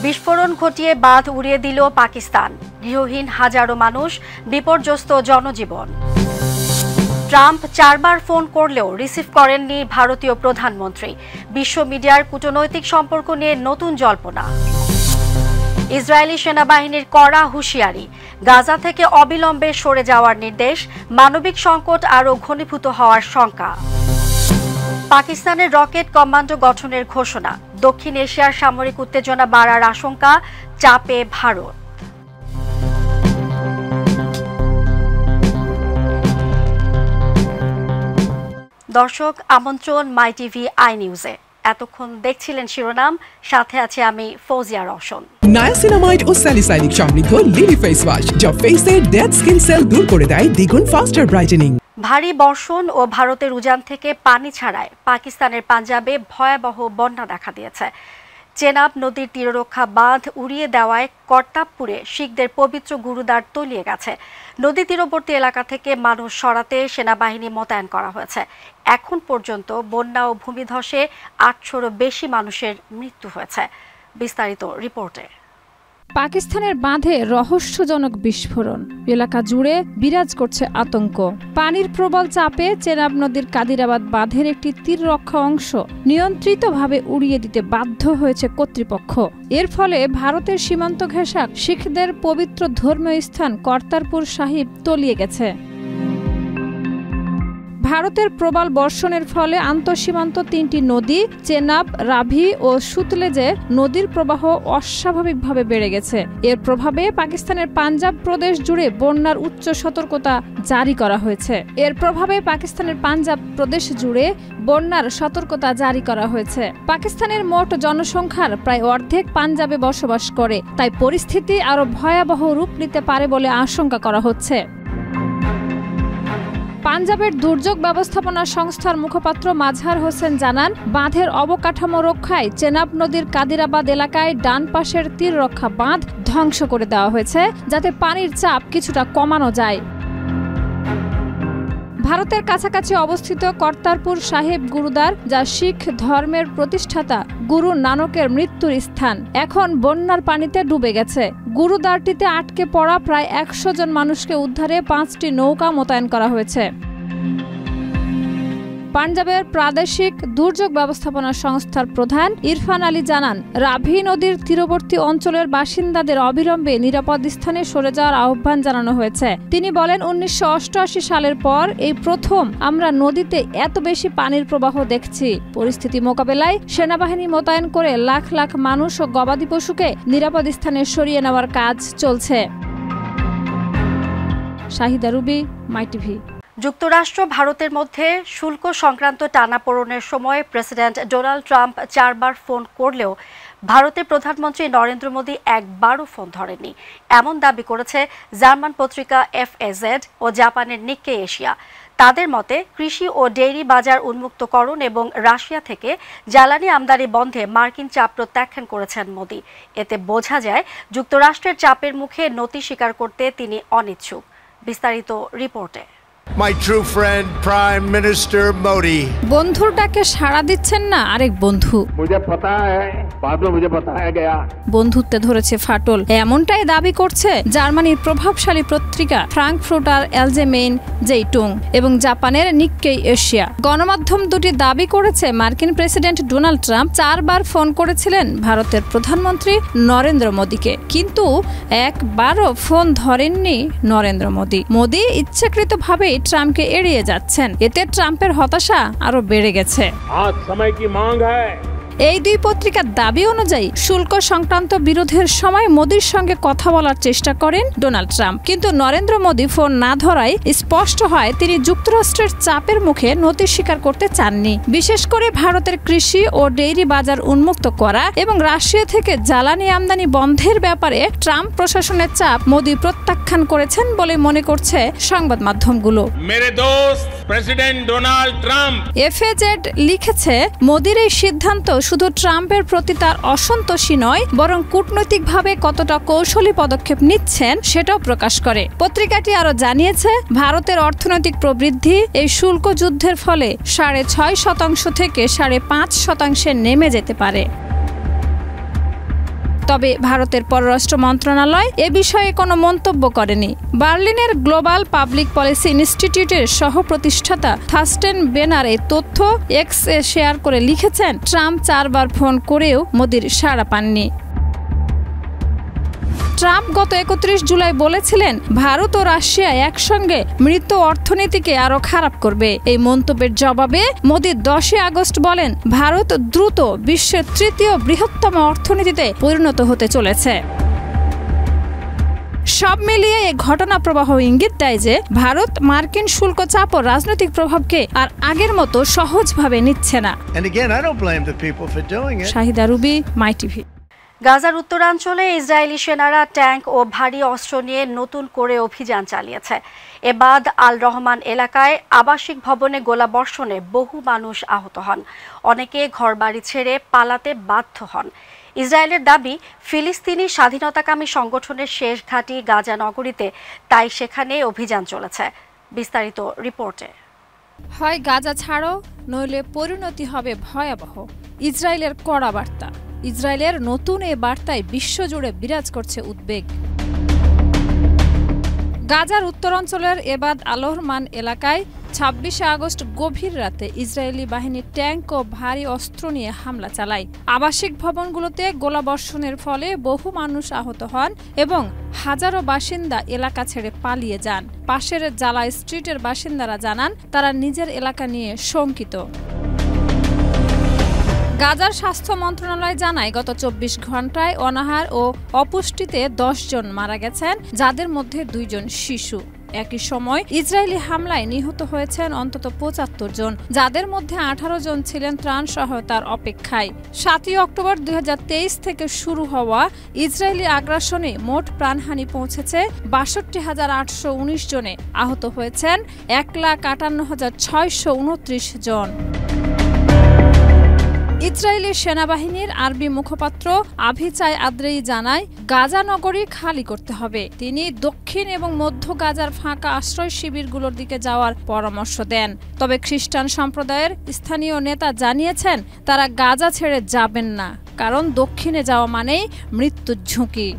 বিস্ফোরণ ঘটিয়ে বাঁধ উড়িয়ে দিল পাকিস্তান। গৃহহীন হাজারো মানুষ, বিপর্যস্ত জনজীবন। ট্রাম্প 4 বার ফোন করলেও রিসিভ করেননি ভারতীয় প্রধানমন্ত্রী। বিশ্ব মিডিয়ার কূটনৈতিক সম্পর্ক নিয়ে নতুন জল্পনা। ইসরায়েলি সেনাবাহিনীর কড়া হুঁশিয়ারি, গাজা থেকে অবিলম্বে সরে যাওয়ার নির্দেশ। মানবিক সংকট আরও ঘনীভূত হওয়ার শঙ্কা। পাকিস্তানের রকেট কমান্ডো গঠনের ঘোষণা। দক্ষিণ এশিয়ার সামরিক উত্তেজনা বাড়ার আশঙ্কা, চাপে ভারত। দর্শক, আমন্ত্রণ মাই টিভি আই নিউজে। এতক্ষণ দেখছিলেন শিরোনাম, সাথে আছে আমি ফৌজিয়া রওশন। নায়াসিনামাইড ও স্যালিসাইলিক সমৃদ্ধ লিলি ফেস ওয়াশ, যা ফেসের ডেড স্কিন সেল দূর করে দেয় দ্বিগুণ ফাস্টার ব্রাইটেনিং। ভারী বর্ষণ ও ভারতের উজান থেকে পানি ছাড়ায় পাকিস্তানের পাঞ্জাবে ভয়াবহ বন্যা দেখা দিয়েছে। চেনাব নদীর তীররক্ষা বাঁধ উড়িয়ে দেওয়ায় কর্তাবপুরে শিখদের পবিত্র গুরুদ্বার তলিয়ে গেছে। নদী তীরবর্তী এলাকা থেকে মানুষ সরাতে সেনাবাহিনী মোতায়েন করা হয়েছে। এখন পর্যন্ত বন্যা ও ভূমিধসে 800-রও বেশি মানুষের মৃত্যু হয়েছে। বিস্তারিত রিপোর্টে। পাকিস্তানের বাঁধে রহস্যজনক বিস্ফোরণ, এলাকা জুড়ে বিরাজ করছে আতঙ্ক। পানির প্রবল চাপে চেনাব নদীর কাদিরাবাদ বাঁধের একটি তীররক্ষা অংশ নিয়ন্ত্রিতভাবে উড়িয়ে দিতে বাধ্য হয়েছে কর্তৃপক্ষ। এর ফলে ভারতের সীমান্ত ঘেঁষা শিখদের পবিত্র ধর্মীয় স্থান কর্তারপুর সাহিব তলিয়ে গেছে। ভারতের প্রবল বর্ষণের ফলে আন্তঃসীমান্ত 3টি নদী চেনাব, রাভি ও সুতলেজে নদীর প্রবাহ অস্বাভাবিকভাবে বেড়ে গেছে। এর প্রভাবে পাকিস্তানের পাঞ্জাব প্রদেশ জুড়ে বন্যার উচ্চ সতর্কতা জারি করা হয়েছে। পাকিস্তানের মোট জনসংখ্যার প্রায় অর্ধেক পাঞ্জাবে বসবাস করে, তাই পরিস্থিতি আরো ভয়াবহ রূপ নিতে পারে বলে আশঙ্কা করা হচ্ছে। পাঞ্জাবের দুর্যোগ ব্যবস্থাপনা সংস্থার মুখপাত্র মাজহার হোসেন জানান, বাঁধের অবকাঠামো রক্ষায় চেনাব নদীর কাদিরাবাদ এলাকায় ডান পাশের তীররক্ষা বাঁধ ধ্বংস করে দেওয়া হয়েছে, যাতে পানির চাপ কিছুটা কমানো যায়। ভারতের কাছাকাছি অবস্থিত কর্তারপুর সাহেব গুরুদ্বার, যা শিখ ধর্মের প্রতিষ্ঠাতা গুরু নানকের মৃত্যুর স্থান, এখন বন্যার পানিতে ডুবে গেছে। গুরুদ্বারটিতে আটকে পড়া প্রায় 100 জন মানুষকে উদ্ধারে 5টি নৌকা মোতায়েন করা হয়েছে। পাঞ্জাবের প্রাদেশিক দুর্যোগ ব্যবস্থাপনা সংস্থার প্রধান ইরফান আলী জানান, রাভি নদীর তীরবর্তী অঞ্চলের বাসিন্দাদের অবিলম্বে নিরাপদ স্থানে সরে যাওয়ার আহ্বান জানানো হয়েছে। তিনি বলেন, 1988 সালের পর এই প্রথম আমরা নদীতে এত বেশি পানির প্রবাহ দেখছি। পরিস্থিতি মোকাবেলায় সেনাবাহিনী মোতায়েন করে লাখ লাখ মানুষ ও গবাদি পশুকে নিরাপদ স্থানে সরিয়ে নেওয়ার কাজ চলছে। শাহিদা রুবি, মাই টিভি। যুক্তরাষ্ট্র ভারতের মধ্যে শুল্ক সংক্রান্ত টানাপোড়েনের সময় প্রেসিডেন্ট ডোনাল্ড ট্রাম্প 4 বার ফোন করলেও ভারতের প্রধানমন্ত্রী নরেন্দ্র মোদী একবারও ফোন ধরেননি, এমন দাবি করেছে জার্মান পত্রিকা FAZ ও জাপানের নিক্কেই এশিয়া। তাদের মতে, কৃষি ও ডেইরি বাজার উন্মুক্তকরণ এবং রাশিয়া থেকে জ্বালানি আমদানি বন্ধে মার্কিন চাপ প্রত্যাখ্যান করেছেন মোদী। এতে বোঝা যায় যুক্তরাষ্ট্রের চাপের মুখে নতি স্বীকার করতে তিনি অনিচ্ছুক। বিস্তারিত রিপোর্টে। My true friend, Prime Minister Modi. বন্ধুর ডাকে সাড়া দিচ্ছেন না আরেক বন্ধু। বন্ধুত্বে ধরেছে ফাটল, এমনটাই দাবি করছে জার্মানির প্রভাবশালী পত্রিকা ফ্রাঙ্কফুর্টার অ্যালজেমেইন জেইটুং এবং জাপানের নিক্কেই এশিয়া। গণমাধ্যম দুটি দাবি করেছে মার্কিন প্রেসিডেন্ট ডোনাল্ড ট্রাম্প 4 বার ফোন করেছিলেন ভারতের প্রধানমন্ত্রী নরেন্দ্র মোদীকে, কিন্তু একবারও ফোন ধরেননি নরেন্দ্র মোদী। মোদী ইচ্ছাকৃতভাবে ট্রাম্পকে এড়িয়ে যাচ্ছেন, এতে ট্রাম্পের হতাশা আরো বেড়ে গেছে। আজ সময় কি মাং হ্যায়। এই দুই পত্রিকার দাবি অনুযায়ী শুল্ক সংক্রান্ত বিরোধের সময় মোদির সঙ্গে কথা বলার চেষ্টা করেন ডোনাল্ড ট্রাম্প, কিন্তু নরেন্দ্র মোদী ফোন না ধরায় স্পষ্ট হয় তিনি যুক্তরাষ্ট্রের চাপের মুখে নতি স্বীকার করতে চাননি। বিশেষ করে ভারতের কৃষি ও ডেইরি বাজার উন্মুক্ত করা এবং রাশিয়া থেকে জ্বালানি আমদানি বন্ধের ব্যাপারে ট্রাম্প প্রশাসনের চাপ মোদী প্রত্যাখ্যান করেছেন বলে মনে করছে সংবাদ মাধ্যমগুলো। মেরে দোস্ত প্রেসিডেন্ট ডোনাল্ড ট্রাম্প। FAZ লিখেছে, মোদির এই সিদ্ধান্ত শুধু ট্রাম্পের প্রতি তার অসন্তোষী নয়, বরং কূটনৈতিকভাবে কতটা কৌশলী পদক্ষেপ নিচ্ছেন সেটাও প্রকাশ করে। পত্রিকাটি আরো জানিয়েছে, ভারতের অর্থনৈতিক প্রবৃদ্ধি এই শুল্ক যুদ্ধের ফলে 6.5% থেকে 5.5% নেমে যেতে পারে। তবে ভারতের পররাষ্ট্র মন্ত্রণালয় এ বিষয়ে কোনো মন্তব্য করেনি। বার্লিনের গ্লোবাল পাবলিক পলিসি ইনস্টিটিউটের সহ-প্রতিষ্ঠাতা থার্স্টেন বেনার এই তথ্য এক্সে শেয়ার করে লিখেছেন, ট্রাম্প 4 বার ফোন করেও মোদির সাড়া পাননি। ট্রাম্প গত 31 জুলাই বলেছিলেন, ভারত ও রাশিয়া একসঙ্গে মৃত অর্থনীতিকে আরো খারাপ করবে। এই মন্তব্যের জবাবে মোদি 10 আগস্ট বলেন, ভারত দ্রুত বিশ্বের 3য় বৃহত্তম অর্থনীতিতে পরিণত হতে চলেছে। সব মিলিয়ে এই ঘটনা প্রবাহ ইঙ্গিত দেয় যে ভারত মার্কিন শুল্ক চাপ ও রাজনৈতিক প্রভাবকে আর আগের মতো সহজভাবে নিচ্ছে না। শাহিদা রুবি, মাই টিভি। গাজার উত্তরাঞ্চলে ইসরায়েলি সেনারা ট্যাঙ্ক ও ভারী অস্ত্র নিয়ে নতুন করে অভিযান চালিয়েছে। এবাদ আল রহমান এলাকায় আবাসিক ভবনে গোলাবর্ষণে বহু মানুষ আহত হন, অনেকে ঘরবাড়ি ছেড়ে পালাতে বাধ্য হন। ইসরায়েলের দাবি, ফিলিস্তিনি স্বাধীনতাকামী সংগঠনের শেষ ঘাঁটি গাজা নগরীতে, তাই সেখানে অভিযান চলেছে। বিস্তারিত রিপোর্টে। হয় গাজা ছাড়ো, নইলে পরিণতি হবে ভয়াবহ, ইসরায়েলের কড়া বার্তা। ইসরায়েলের নতুন এ বার্তায় বিশ্বজুড়ে বিরাজ করছে উদ্বেগ। গাজার উত্তরাঞ্চলের এবাদ আল রহমান এলাকায় 26 আগস্ট গভীর রাতে ইসরায়েলি বাহিনী ট্যাঙ্ক ও ভারী অস্ত্র নিয়ে হামলা চালায়। আবাসিক ভবনগুলোতে গোলাবর্ষণের ফলে বহু মানুষ আহত হন এবং হাজারো বাসিন্দা এলাকা ছেড়ে পালিয়ে যান। পাশের জালা স্ট্রিটের বাসিন্দারা জানান, তারা নিজের এলাকা নিয়ে শঙ্কিত। গাজার স্বাস্থ্য মন্ত্রণালয় জানায়, গত 24 ঘন্টায় অনাহার ও অপুষ্টিতে 10 জন মারা গেছেন, যাদের মধ্যে 2 জন শিশু। একই সময় ইসরায়েলি হামলায় নিহত হয়েছেন অন্তত 75 জন, যাদের মধ্যে 18 জন ছিলেন ত্রাণ সহায়তার অপেক্ষায়। 7 অক্টোবর 2023 থেকে শুরু হওয়া ইসরায়েলি আগ্রাসনে মোট প্রাণহানি পৌঁছেছে 62,819 জনে, আহত হয়েছেন 1,58,629 জন। ইসরায়েলি সেনাবাহিনীর আরবি মুখপাত্র আভিচাই আদ্রেই জানায়, গাজা নগরী খালি করতে হবে। তিনি দক্ষিণ এবং মধ্য গাজার ফাঁকা আশ্রয় শিবিরগুলোর দিকে যাওয়ার পরামর্শ দেন। তবে খ্রিস্টান সম্প্রদায়ের স্থানীয় নেতা জানিয়েছেন, তারা গাজা ছেড়ে যাবেন না, কারণ দক্ষিণে যাওয়া মানেই মৃত্যুর ঝুঁকি।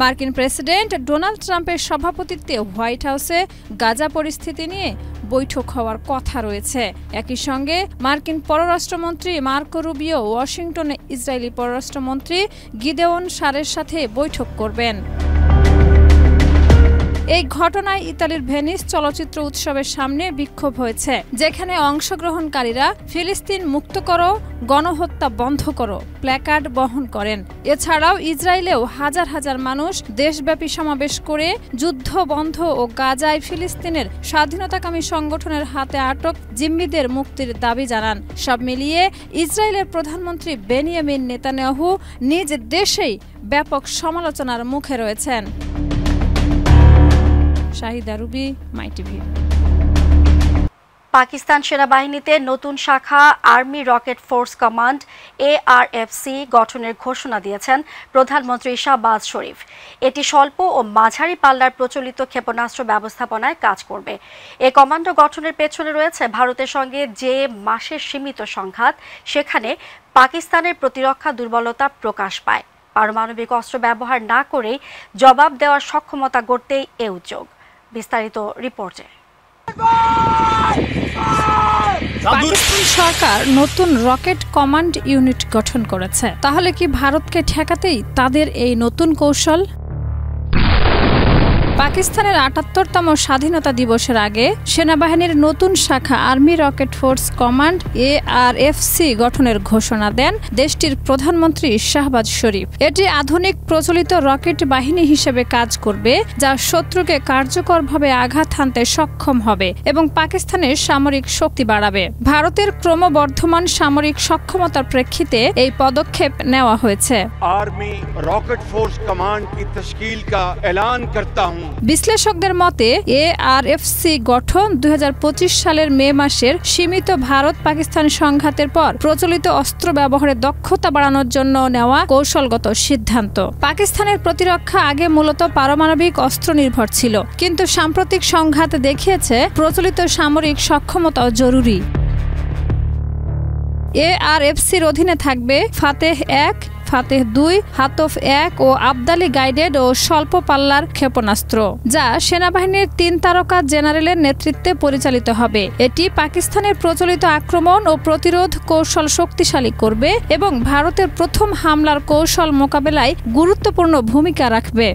মার্কিন প্রেসিডেন্ট ডোনাল্ড ট্রাম্পের সভাপতিত্বে হোয়াইট হাউসে গাজা পরিস্থিতি নিয়ে বৈঠক হওয়ার কথা রয়েছে। একই সঙ্গে মার্কিন পররাষ্ট্রমন্ত্রী মার্কো রুবিও ওয়াশিংটনে ইসরায়েলি পররাষ্ট্রমন্ত্রী গিদেওন সারের সাথে বৈঠক করবেন। এই ঘটনায় ইতালির ভেনিস চলচ্চিত্র উৎসবের সামনে বিক্ষোভ হয়েছে, যেখানে অংশগ্রহণকারীরা ফিলিস্তিন মুক্ত করো, গণহত্যা বন্ধ করো প্ল্যাকার্ড বহন করেন। এছাড়াও ইসরায়েলেও হাজার হাজার মানুষ দেশব্যাপী সমাবেশ করে যুদ্ধ বন্ধ ও গাজায় ফিলিস্তিনের স্বাধীনতাকামী সংগঠনের হাতে আটক জিম্মিদের মুক্তির দাবি জানান। সব মিলিয়ে ইসরায়েলের প্রধানমন্ত্রী বেনিয়ামিন নেতানিয়াহু নিজ দেশেই ব্যাপক সমালোচনার মুখে রয়েছেন। শাহিদা রুবি, মাই টিভি। পাকিস্তান সেনাবাহিনীতে নতুন শাখা army rocket force command ARFC গঠনের ঘোষণা দিয়েছেন প্রধানমন্ত্রী শাহবাজ শরীফ। এটি স্বল্প ও মাঝারি পাল্লার প্রচলিত ক্ষেপণাস্ত্র ব্যবস্থাপনায় কাজ করবে। এই কমান্ডো গঠনের পেছনে রয়েছে ভারতের সঙ্গে যে মাসের সীমিত সংঘাত, সেখানে পাকিস্তানের প্রতিরক্ষা দুর্বলতা প্রকাশ পায়। পারমাণবিক অস্ত্র ব্যবহার না করেই জবাব দেওয়ার সক্ষমতা গড়তেই এ উদ্যোগ। বিস্তারিত রিপোর্টে। পাকিস্তান সরকার নতুন রকেট কমান্ড ইউনিট গঠন করেছে। তাহলে কি ভারতকে ঠেকাতেই তাদের এই নতুন কৌশল? পাকিস্তানের ৭৮তম স্বাধীনতা দিবসের আগে সেনাবাহিনীর নতুন শাখা army rocket force command ARFC গঠনের ঘোষণা দেন দেশটির প্রধানমন্ত্রী শাহবাজ শরীফ। এটি আধুনিক প্রচলিত রকেট বাহিনী হিসেবে কাজ করবে, যা শত্রুকে কার্যকরভাবে আঘাত হানতে সক্ষম হবে এবং পাকিস্তানের সামরিক শক্তি বাড়াবে। ভারতের ক্রমবর্ধমান সামরিক সক্ষমতার প্রেক্ষিতে এই পদক্ষেপ নেওয়া হয়েছে। আর্মি রকেট ফোর্স কমান্ড কি তশকিল কা এলান করতা হুঁ। বিশ্লেষকদের মতে ARFC গঠন 2025 সালের মে মাসের সীমিত ভারত পাকিস্তান সংঘাতের পর প্রচলিত অস্ত্র ব্যবহারে দক্ষতা বাড়ানোর জন্য নেওয়া কৌশলগত সিদ্ধান্ত। পাকিস্তানের প্রতিরক্ষা আগে মূলত পারমাণবিক অস্ত্র নির্ভর ছিল, কিন্তু সাম্প্রতিক সংঘাত দেখিয়েছে প্রচলিত সামরিক সক্ষমতাও জরুরি। ARFC'র অধীনে থাকবে ফাতেহ 1, ফাতেহ 2, হাতফ 1 ও আবদালি গাইডেড ও স্বল্প পাল্লার ক্ষেপণাস্ত্র, যা সেনাবাহিনীর 3 তারকা জেনারেলের নেতৃত্বে পরিচালিত হবে। এটি পাকিস্তানের প্রচলিত আক্রমণ ও প্রতিরোধ কৌশল শক্তিশালী করবে এবং ভারতের প্রথম হামলার কৌশল মোকাবেলায় গুরুত্বপূর্ণ ভূমিকা রাখবে।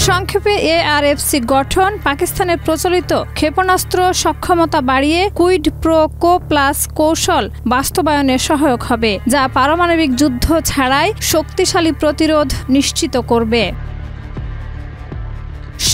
সংক্ষেপে ARFC গঠন পাকিস্তানের প্রচলিত ক্ষেপণাস্ত্র সক্ষমতা বাড়িয়ে কুইড প্রো কো প্লাস কৌশল বাস্তবায়নে সহায়ক হবে, যা পারমাণবিক যুদ্ধ ছাড়াই শক্তিশালী প্রতিরোধ নিশ্চিত করবে।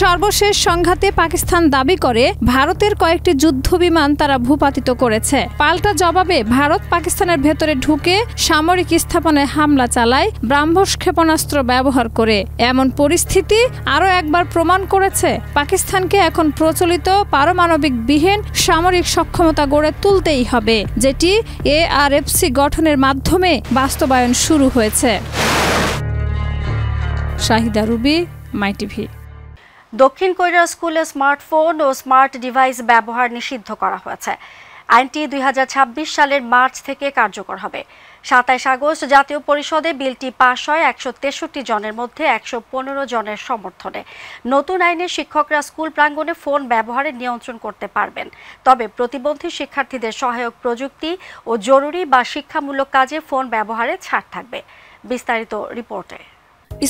সর্বশেষ সংঘাতে পাকিস্তান দাবি করে ভারতের কয়েকটি যুদ্ধ বিমান তারা ভূপাতিত করেছে। পাল্টা জবাবে ভারত পাকিস্তানের ভেতরে ঢুকে সামরিক স্থাপনায় হামলা চালায় ব্রাহ্মস ক্ষেপণাস্ত্র ব্যবহার করে। এমন পরিস্থিতি আরও একবার প্রমাণ করেছে পাকিস্তানকে এখন প্রচলিত পারমাণবিক বিহীন সামরিক সক্ষমতা গড়ে তুলতেই হবে, যেটি ARFC গঠনের মাধ্যমে বাস্তবায়ন শুরু হয়েছে। শাহিদা রুবি, মাই টিভি। দক্ষিণ কোরিয়ার স্কুলে স্মার্টফোন ও স্মার্ট ডিভাইস ব্যবহার নিষিদ্ধ করা হয়েছে। আইনটি 2026 সালের মার্চ থেকে কার্যকর হবে। 27 আগস্ট জাতীয় পরিষদে বিলটি পাশ হয় 163 জনের মধ্যে 115 জনের সমর্থনে। নতুন আইনে শিক্ষকরা স্কুল প্রাঙ্গণে ফোন ব্যবহারে নিয়ন্ত্রণ করতে পারবেন, তবে প্রতিবন্ধী শিক্ষার্থীদের সহায়ক প্রযুক্তি ও জরুরি বা শিক্ষামূলক কাজে ফোন ব্যবহারে ছাড় থাকবে। বিস্তারিত রিপোর্টে।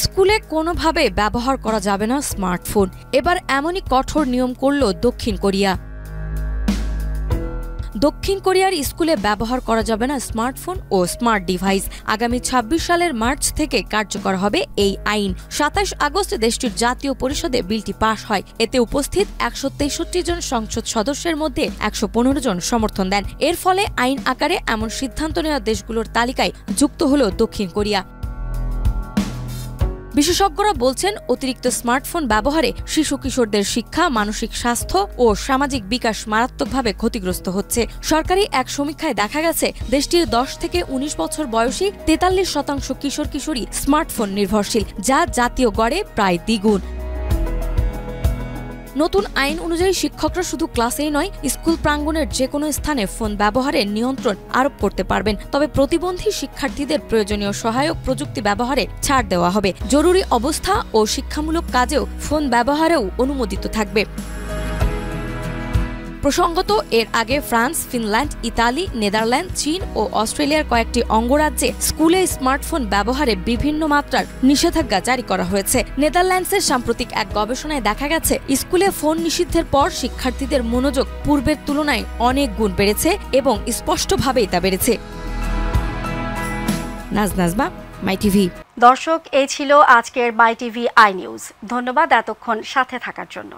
স্কুলে কোনোভাবে ব্যবহার করা যাবে না স্মার্টফোন। এবার এমনই কঠোর নিয়ম করল দক্ষিণ কোরিয়া। দক্ষিণ কোরিয়ার স্কুলে ব্যবহার করা যাবে না স্মার্টফোন ও স্মার্ট ডিভাইস। আগামী 26 সালের মার্চ থেকে কার্যকর হবে এই আইন। 27 আগস্ট দেশটির জাতীয় পরিষদে বিলটি পাশ হয়। এতে উপস্থিত 163 জন সংসদ সদস্যের মধ্যে 115 জন সমর্থন দেন। এর ফলে আইন আকারে এমন সিদ্ধান্ত নেওয়া দেশগুলোর তালিকায় যুক্ত হল দক্ষিণ কোরিয়া। বিশেষজ্ঞরা বলছেন, অতিরিক্ত স্মার্টফোন ব্যবহারে শিশু কিশোরদের শিক্ষা, মানসিক স্বাস্থ্য ও সামাজিক বিকাশ মারাত্মকভাবে ক্ষতিগ্রস্ত হচ্ছে। সরকারি এক সমীক্ষায় দেখা গেছে, দেশটির 10 থেকে 19 বছর বয়সী 43% কিশোর কিশোরী স্মার্টফোন নির্ভরশীল, যা জাতীয় গড়ে প্রায় দ্বিগুণ। নতুন আইন অনুযায়ী শিক্ষকরা শুধু ক্লাসেই নয়, স্কুল প্রাঙ্গণের যে কোনো স্থানে ফোন ব্যবহারের নিয়ন্ত্রণ আরোপ করতে পারবেন। তবে প্রতিবন্ধী শিক্ষার্থীদের প্রয়োজনীয় সহায়ক প্রযুক্তি ব্যবহারে ছাড় দেওয়া হবে। জরুরি অবস্থা ও শিক্ষামূলক কাজেও ফোন ব্যবহারেও অনুমোদিত থাকবে। প্রসঙ্গত, এর আগে ফ্রান্স, ফিনল্যান্ড, ইতালি, নেদারল্যান্ড, চীন ও অস্ট্রেলিয়ার কয়েকটি অঙ্গরাজ্যে স্কুলে স্মার্টফোন ব্যবহারে বিভিন্ন মাত্রার নিষেধাজ্ঞা জারি করা হয়েছে। নেদারল্যান্ডসের সাম্প্রতিক এক গবেষণায় দেখা গেছে, স্কুলে ফোন নিষিদ্ধের পর শিক্ষার্থীদের মনোযোগ পূর্বের তুলনায় অনেক গুণ বেড়েছে এবং স্পষ্টভাবেই তা বেড়েছে। নাজমা, মাই টিভি। দর্শক, এই ছিল আজকের মাই টিভি আই নিউজ। ধন্যবাদ এতক্ষণ সাথে থাকার জন্য।